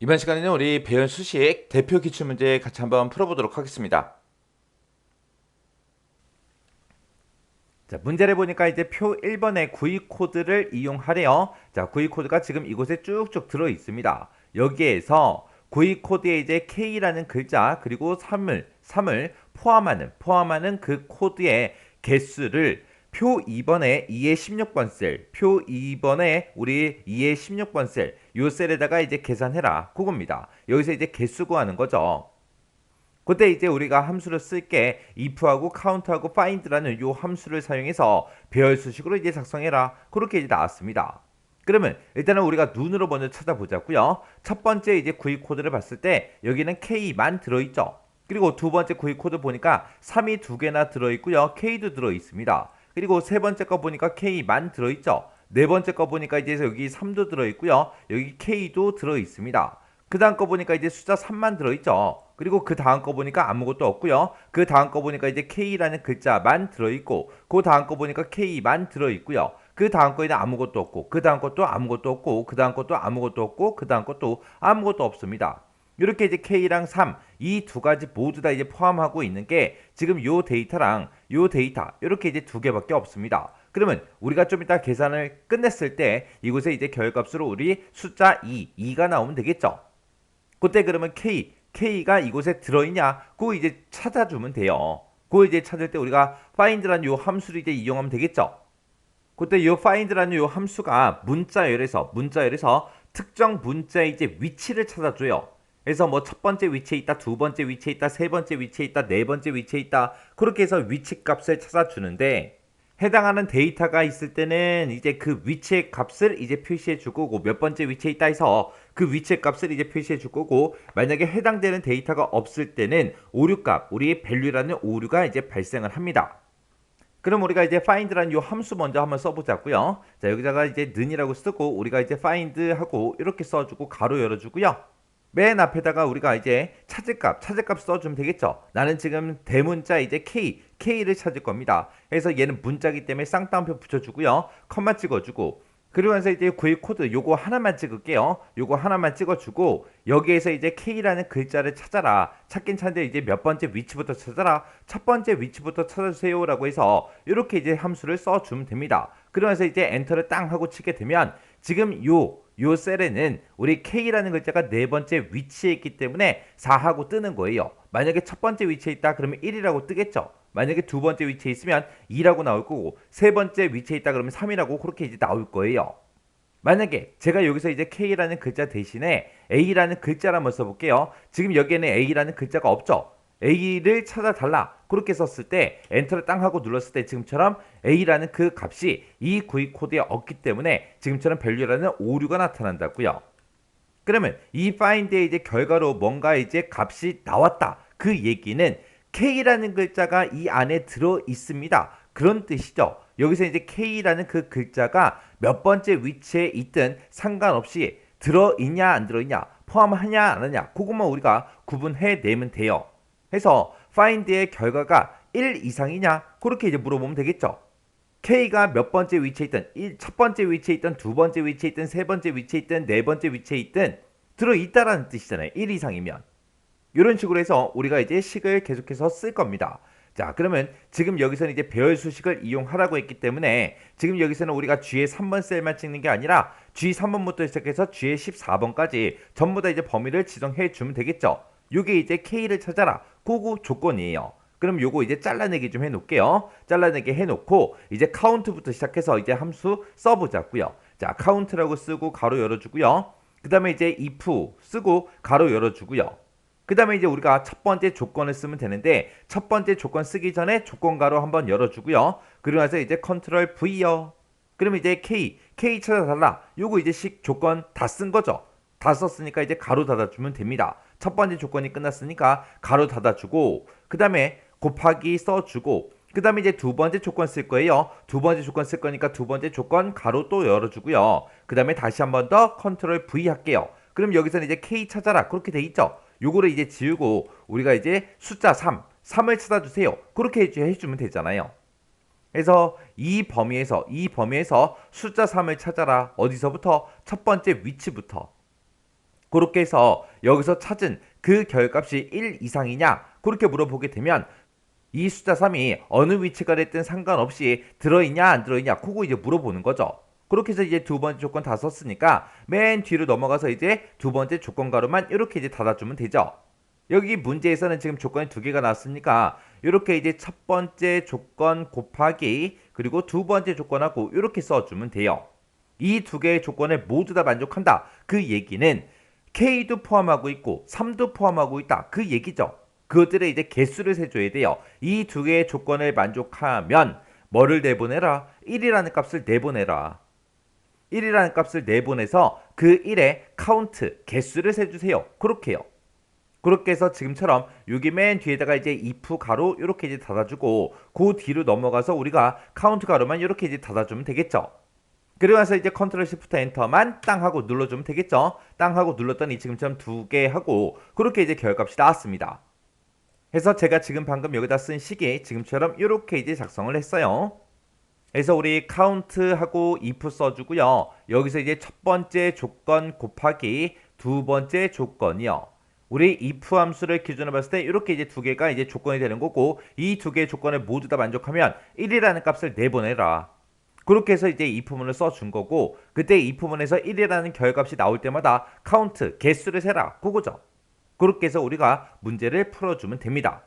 이번 시간에는 우리 배운 수식 대표 기출문제 같이 한번 풀어보도록 하겠습니다. 자, 문제를 보니까 이제 표 1번의 구입 코드를 이용하래요. 자, 구입 코드가 지금 이곳에 쭉쭉 들어 있습니다. 여기에서 구입 코드에 이제 K라는 글자 그리고 3을 포함하는 그 코드의 개수를 표 2번에 2의 16번 셀, 표 2번에 우리 2의 16번 셀, 요 셀에다가 이제 계산해라. 그겁니다. 여기서 이제 개수 구하는 거죠. 그때 이제 우리가 함수를 쓸게 if하고 count하고 find라는 요 함수를 사용해서 배열 수식으로 이제 작성해라. 그렇게 이제 나왔습니다. 그러면 일단은 우리가 눈으로 먼저 찾아보자고요. 첫 번째 이제 구입 코드를 봤을 때 여기는 K만 들어있죠. 그리고 두 번째 구입 코드 보니까 3이 두 개나 들어있고요. K도 들어있습니다. 그리고 세 번째 거 보니까 K만 들어있죠. 네 번째 거 보니까 이제 여기 3도 들어있고요. 여기 K도 들어있습니다. 그 다음 거 보니까 이제 숫자 3만 들어있죠. 그리고 그 다음 거 보니까 아무것도 없고요. 그 다음 거 보니까 이제 K라는 글자만 들어있고 그 다음 거 보니까 K만 들어있고요. 그 다음 거에는 아무것도 없고 그 다음 것도 아무것도 없고 그 다음 것도 아무것도 없고 그 다음 것도 아무것도 없습니다. 이렇게 이제 K랑 3 이 두 가지 모두 다 이제 포함하고 있는 게 지금 요 데이터랑 요 데이터 이렇게 이제 두 개밖에 없습니다. 그러면 우리가 좀 이따 계산을 끝냈을 때 이곳에 이제 결값으로 우리 숫자 2가 나오면 되겠죠. 그때 그러면 K가 이곳에 들어있냐? 그거 이제 찾아주면 돼요. 그거 이제 찾을 때 우리가 find라는 요 함수를 이제 이용하면 되겠죠. 그때 요 find라는 요 함수가 문자열에서 특정 문자의 이제 위치를 찾아줘요. 그래서 뭐 첫 번째 위치에 있다, 두 번째 위치에 있다, 세 번째 위치에 있다, 네 번째 위치에 있다. 그렇게 해서 위치 값을 찾아주는데 해당하는 데이터가 있을 때는 이제 그 위치의 값을 이제 표시해 줄 거고 몇 번째 위치에 있다 해서 그 위치의 값을 이제 표시해 줄 거고 만약에 해당되는 데이터가 없을 때는 오류값, 우리 value라는 오류가 이제 발생을 합니다. 그럼 우리가 이제 find라는 요 함수 먼저 한번 써보자고요. 자, 여기다가 이제 는이라고 쓰고 우리가 이제 find 하고 이렇게 써주고 가로 열어주고요. 맨 앞에다가 우리가 이제 찾을 값 써주면 되겠죠. 나는 지금 대문자 이제 K를 찾을 겁니다. 그래서 얘는 문자기 때문에 쌍따옴표 붙여주고요. 컴마 찍어주고 그러면서 이제 구입 코드 요거 하나만 찍을게요. 요거 하나만 찍어주고 여기에서 이제 K라는 글자를 찾아라. 찾긴 찾는데 이제 몇 번째 위치부터 찾아라. 첫 번째 위치부터 찾아주세요라고 해서 이렇게 이제 함수를 써주면 됩니다. 그러면서 이제 엔터를 땅 하고 치게 되면 지금 요 셀에는 우리 K라는 글자가 네 번째 위치에 있기 때문에 4하고 뜨는 거예요. 만약에 첫 번째 위치에 있다 그러면 1이라고 뜨겠죠. 만약에 두 번째 위치에 있으면 2라고 나올 거고 세 번째 위치에 있다 그러면 3이라고 그렇게 이제 나올 거예요. 만약에 제가 여기서 이제 K라는 글자 대신에 A라는 글자를 한번 써볼게요. 지금 여기에는 A라는 글자가 없죠. A를 찾아달라. 그렇게 썼을 때 엔터를 땅 하고 눌렀을 때 지금처럼 A라는 그 값이 이 구입 코드에 없기 때문에 지금처럼 value라는 오류가 나타난다고요. 그러면 이 find의 이제 결과로 뭔가 이제 값이 나왔다. 그 얘기는 K라는 글자가 이 안에 들어 있습니다. 그런 뜻이죠. 여기서 이제 K라는 그 글자가 몇 번째 위치에 있든 상관없이 들어있냐 안 들어있냐 포함하냐 안 하냐 그것만 우리가 구분해 내면 돼요. 해서 find의 결과가 1 이상이냐 그렇게 이제 물어보면 되겠죠. K가 몇 번째 위치에 있든 첫 번째 위치에 있든 두 번째 위치에 있든 세 번째 위치에 있든 네 번째 위치에 있든 들어있다라는 뜻이잖아요. 1 이상이면. 이런 식으로 해서 우리가 이제 식을 계속해서 쓸 겁니다. 자, 그러면 지금 여기서는 이제 배열 수식을 이용하라고 했기 때문에 지금 여기서는 우리가 G의 3번 셀만 찍는 게 아니라 G 3번부터 시작해서 G의 14번까지 전부 다 이제 범위를 지정해 주면 되겠죠. 요게 이제 K를 찾아라. 그거 조건이에요. 그럼 요거 이제 잘라내기 좀 해놓을게요. 잘라내기 해놓고 이제 카운트부터 시작해서 이제 함수 써보자고요. 자, 카운트라고 쓰고 가로 열어주고요. 그 다음에 이제 if 쓰고 가로 열어주고요. 그 다음에 이제 우리가 첫 번째 조건을 쓰면 되는데 첫 번째 조건 쓰기 전에 조건 가로 한번 열어주고요. 그리고 나서 이제 컨트롤 V요. 그러면 이제 K 찾아달라. 요거 이제 식 조건 다 쓴 거죠. 다 썼으니까 이제 가로 닫아주면 됩니다. 첫 번째 조건이 끝났으니까 가로 닫아주고 그 다음에 곱하기 써주고 그 다음에 이제 두 번째 조건 쓸 거예요. 두 번째 조건 쓸 거니까 두 번째 조건 가로 또 열어주고요. 그 다음에 다시 한번 더 컨트롤 V 할게요. 그럼 여기서는 이제 K 찾아라. 그렇게 돼 있죠. 요거를 이제 지우고 우리가 이제 숫자 3을 찾아주세요. 그렇게 해주면 되잖아요. 그래서 이 범위에서 숫자 3을 찾아라. 어디서부터? 첫 번째 위치부터. 그렇게 해서 여기서 찾은 그 결값이 1 이상이냐 그렇게 물어보게 되면 이 숫자 3이 어느 위치가 됐든 상관없이 들어있냐 안 들어있냐 그거 이제 물어보는 거죠. 그렇게 해서 이제 두 번째 조건 다 썼으니까 맨 뒤로 넘어가서 이제 두 번째 조건 가로만 이렇게 이제 닫아주면 되죠. 여기 문제에서는 지금 조건이 두 개가 나왔으니까 이렇게 이제 첫 번째 조건 곱하기 그리고 두 번째 조건하고 이렇게 써주면 돼요. 이 두 개의 조건을 모두 다 만족한다. 그 얘기는 K도 포함하고 있고 3도 포함하고 있다. 그 얘기죠. 그것들의 이제 개수를 세줘야 돼요. 이 두 개의 조건을 만족하면 뭐를 내보내라? 1이라는 값을 내보내라. 1이라는 값을 내보내서 그 1의 카운트, 개수를 세주세요. 그렇게 해요. 그렇게 해서 지금처럼 여기 맨 뒤에다가 이제 if 가로 이렇게 이제 닫아주고 그 뒤로 넘어가서 우리가 카운트 가로만 이렇게 이제 닫아주면 되겠죠. 그리고 나서 이제 컨트롤 시프트 엔터만 땅 하고 눌러주면 되겠죠. 땅 하고 눌렀더니 지금처럼 두 개 하고 그렇게 이제 결값이 나왔습니다. 해서 제가 지금 방금 여기다 쓴 식이 지금처럼 이렇게 이제 작성을 했어요. 그래서 우리 카운트하고 if 써주고요. 여기서 이제 첫 번째 조건 곱하기 두 번째 조건이요. 우리 if 함수를 기준으로 봤을 때 이렇게 이제 두 개가 이제 조건이 되는 거고 이 두 개의 조건을 모두 다 만족하면 1이라는 값을 내보내라. 그렇게 해서 이제 if문을 써준 거고 그때 if문에서 1이라는 결값이 나올 때마다 카운트, 개수를 세라. 그거죠. 그렇게 해서 우리가 문제를 풀어주면 됩니다.